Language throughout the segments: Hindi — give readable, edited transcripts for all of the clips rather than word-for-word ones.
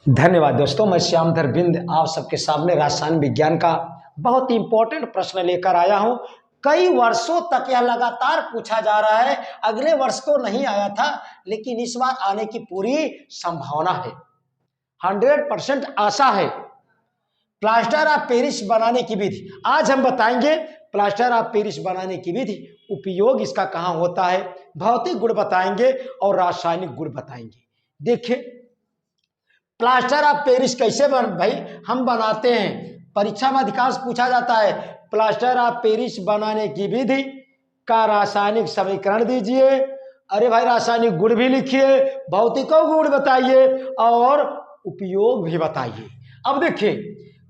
धन्यवाद दोस्तों, मैं श्यामधर बिंद आप सबके सामने रसायन विज्ञान का बहुत ही इंपॉर्टेंट प्रश्न लेकर आया हूं। कई वर्षों तक यह लगातार पूछा जा रहा है, अगले वर्ष तो नहीं आया था लेकिन इस बार आने की पूरी संभावना है, 100% आशा है। प्लास्टर ऑफ पेरिस बनाने की विधि आज हम बताएंगे। प्लास्टर ऑफ पेरिस बनाने की विधि, उपयोग इसका कहाँ होता है, भौतिक गुण बताएंगे और रासायनिक गुण बताएंगे। देखिए प्लास्टर ऑफ पेरिस कैसे भाई हम बनाते हैं, परीक्षा में अधिकांश पूछा जाता है प्लास्टर ऑफ पेरिस बनाने की विधि का रासायनिक समीकरण दीजिए। अरे भाई रासायनिक गुण भी लिखिए, भौतिकों गुण बताइए और उपयोग भी बताइए। अब देखिए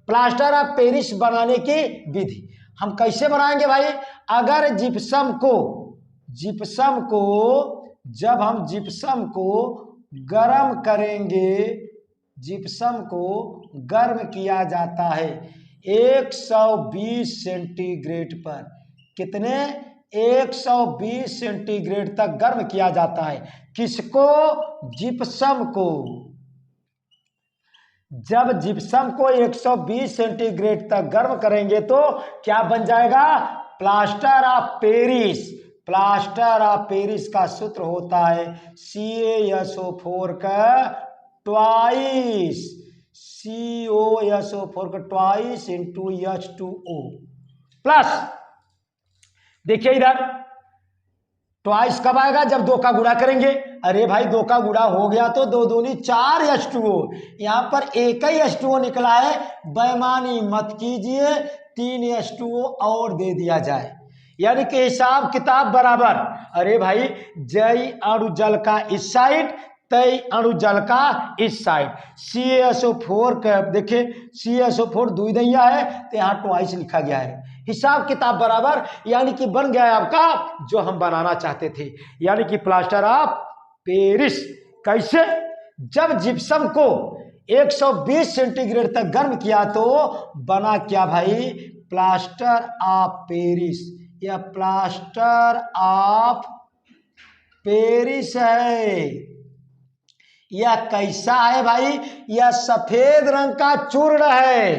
प्लास्टर ऑफ पेरिस बनाने की विधि हम कैसे बनाएंगे भाई। अगर जिप्सम को जब हम जिप्सम को गर्म करेंगे, जिप्सम को गर्म किया जाता है 120 सेंटीग्रेड पर, कितने 120 सेंटीग्रेड तक गर्म किया जाता है। किसको, जिप्सम को। जब जिप्सम को 120 सेंटीग्रेड तक गर्म करेंगे तो क्या बन जाएगा, plaster of Paris. Plaster of Paris का सूत्र होता है CaSO4 का ट्वाइस, COSO4 का ट्वाइस इंटू H2O प्लस, देखिए इधर ट्वाइस कब आएगा, जब दो का गुणा करेंगे। अरे भाई दो का गुणा हो गया तो दो दूनी 4 H2O, यहां पर एक ही H2O निकला है, बेईमानी मत कीजिए, 3 H2O और दे दिया जाए, यानी कि हिसाब किताब बराबर। अरे भाई जय अणु जल का इस साइड, तय अणु जल का इस साइड। CaSO4 का देखिए CaSO4 दुई दैया है तो यहाँ ट्वाइस लिखा गया है, हिसाब किताब बराबर, यानी कि बन गया है आपका जो हम बनाना चाहते थे, यानी कि प्लास्टर ऑफ पेरिस। कैसे, जब जिप्सम को 120 सेंटीग्रेड तक गर्म किया तो बना क्या भाई, प्लास्टर ऑफ पेरिस। यह प्लास्टर ऑफ पेरिस है। यह कैसा है भाई, यह सफेद रंग का चूर्ण है।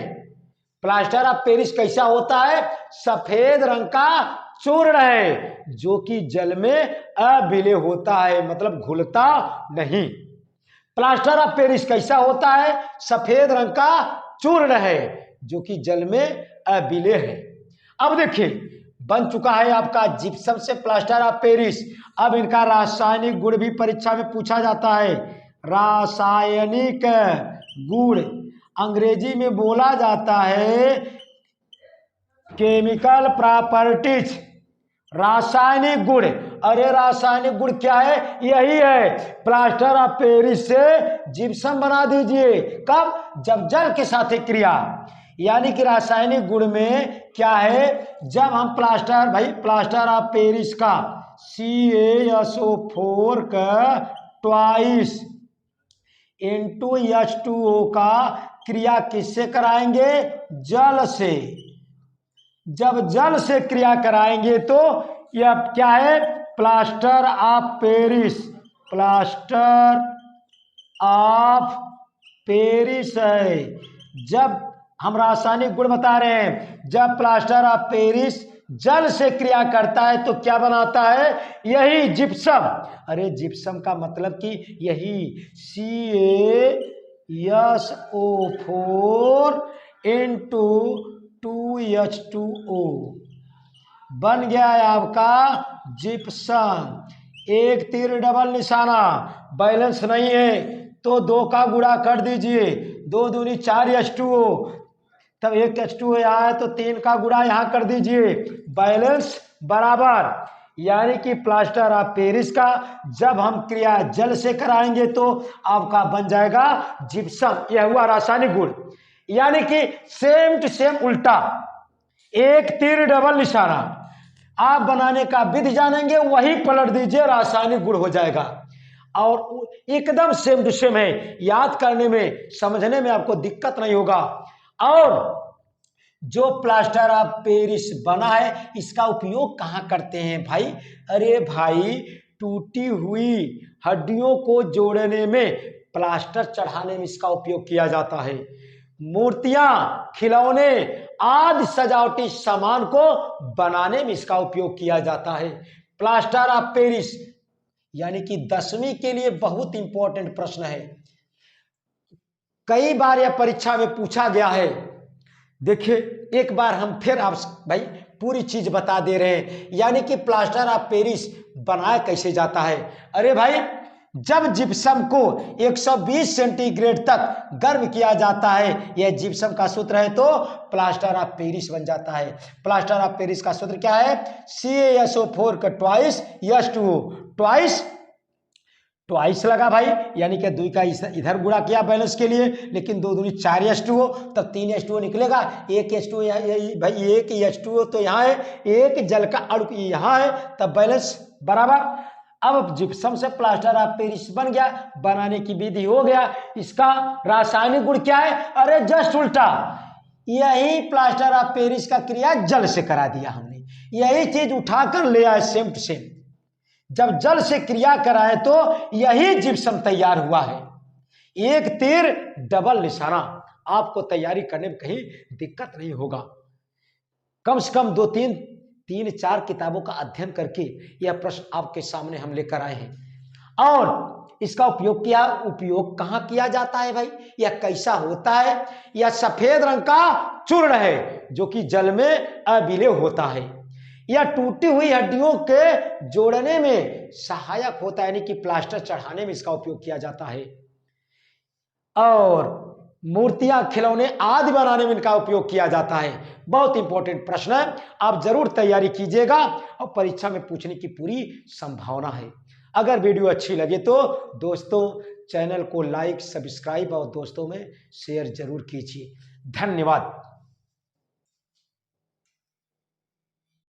प्लास्टर ऑफ पेरिस कैसा होता है, सफेद रंग का चूर्ण है जो कि जल में अविलेय होता है, मतलब घुलता नहीं। प्लास्टर ऑफ पेरिस कैसा होता है, सफेद रंग का चूर्ण है जो कि जल में अविलेय है। अब देखिए बन चुका है आपका जिप्सम से प्लास्टर ऑफ पेरिस। अब इनका रासायनिक गुण भी परीक्षा में पूछा जाता है। रासायनिक गुण अंग्रेजी में बोला जाता है केमिकल प्रॉपर्टीज, रासायनिक गुण। अरे रासायनिक गुण क्या है, यही है, प्लास्टर ऑफ पेरिस से जिप्सम बना दीजिए। कब, जब जल के साथ क्रिया, यानी कि रासायनिक गुण में क्या है, जब हम प्लास्टर ऑफ पेरिस का CaSO4 का ट्वाइस इंटू H2O का क्रिया किससे कराएंगे, जल से। जब जल से क्रिया कराएंगे तो यह क्या है, plaster of Paris, plaster of Paris है। जब हम रासायनिक गुण बता रहे हैं, जब प्लास्टर ऑफ पेरिस जल से क्रिया करता है तो क्या बनाता है, यही जिप्सम। अरे जिप्सम का मतलब कि यही CaSO4 इंटू 2H2O बन गया है आपका जिप्सम। एक तीर डबल निशाना, बैलेंस नहीं है तो दो का गुणा कर दीजिए, दो दूनी 4 H2O, तब एक H2O यहाँ है तो 3 का गुणा यहाँ कर दीजिए, बैलेंस बराबर। यानी कि प्लास्टर ऑफ पेरिस का जब हम क्रिया जल से कराएंगे तो आपका बन जाएगा जिप्सम। यह हुआ रासायनिक गुण, यानी कि सेम टू सेम उल्टा, एक तीर डबल निशाना। आप बनाने का विधि जानेंगे वही पलट दीजिए, रासायनिक गुण हो जाएगा और एकदम सेम टू सेम है, याद करने में समझने में आपको दिक्कत नहीं होगा। और जो प्लास्टर ऑफ पेरिस बना है इसका उपयोग कहाँ करते हैं भाई, अरे भाई टूटी हुई हड्डियों को जोड़ने में प्लास्टर चढ़ाने में इसका उपयोग किया जाता है। मूर्तियां, खिलौने आदि सजावटी सामान को बनाने में इसका उपयोग किया जाता है। प्लास्टर ऑफ पेरिस यानी कि 10वीं के लिए बहुत इंपॉर्टेंट प्रश्न है, कई बार यह परीक्षा में पूछा गया है। देखिए एक बार हम फिर आप भाई पूरी चीज बता दे रहे हैं, यानी कि प्लास्टर ऑफ पेरिस बनाया कैसे जाता है। अरे भाई, जब जिप्सम को 120 सेंटीग्रेड तक गर्म किया जाता है, यह जिप्सम का सूत्र है, तो प्लास्टर ऑफ पेरिस बन जाता है। प्लास्टर ऑफ पेरिस का सूत्र क्या है? CaSO4 का ट्वाइस H2O, ट्वाइस लगा भाई, यानी कि 2 का इधर गुणा किया बैलेंस के लिए, लेकिन 2 दूनी 4 H2O, तब 3 H2O निकलेगा। 1 H2O भाई, 1 H2O तो यहाँ है, एक जल का अणु यहाँ है, तब बैलेंस बराबर। अब जिप्सम से प्लास्टर ऑफ पेरिस बन गया, बनाने की विधि हो गया। इसका रासायनिक गुण क्या है? अरे जस्ट उल्टा, यही प्लास्टर ऑफ पेरिस का क्रिया जल से करा दिया हमने, यही चीज उठाकर ले आए सेम टू सेम। जब जल से क्रिया कराए तो यही जिप्सम तैयार हुआ है। एक तीर डबल निशाना, आपको तैयारी करने में कहीं दिक्कत नहीं होगा। कम से कम 2-3-4 किताबों का अध्ययन करके यह प्रश्न आपके सामने हम लेकर आए हैं। और इसका उपयोग कहाँ किया जाता है भाई? यह कैसा होता है? यह सफेद रंग का चूर्ण है जो कि जल में अविलेय होता है। यह टूटी हुई हड्डियों के जोड़ने में सहायक होता है, यानी कि प्लास्टर चढ़ाने में इसका उपयोग किया जाता है। और मूर्तियां, खिलौने आदि बनाने में इनका उपयोग किया जाता है। बहुत इंपॉर्टेंट प्रश्न है, आप जरूर तैयारी कीजिएगा और परीक्षा में पूछने की पूरी संभावना है। अगर वीडियो अच्छी लगे तो दोस्तों चैनल को लाइक, सब्सक्राइब और दोस्तों में शेयर जरूर कीजिए। धन्यवाद।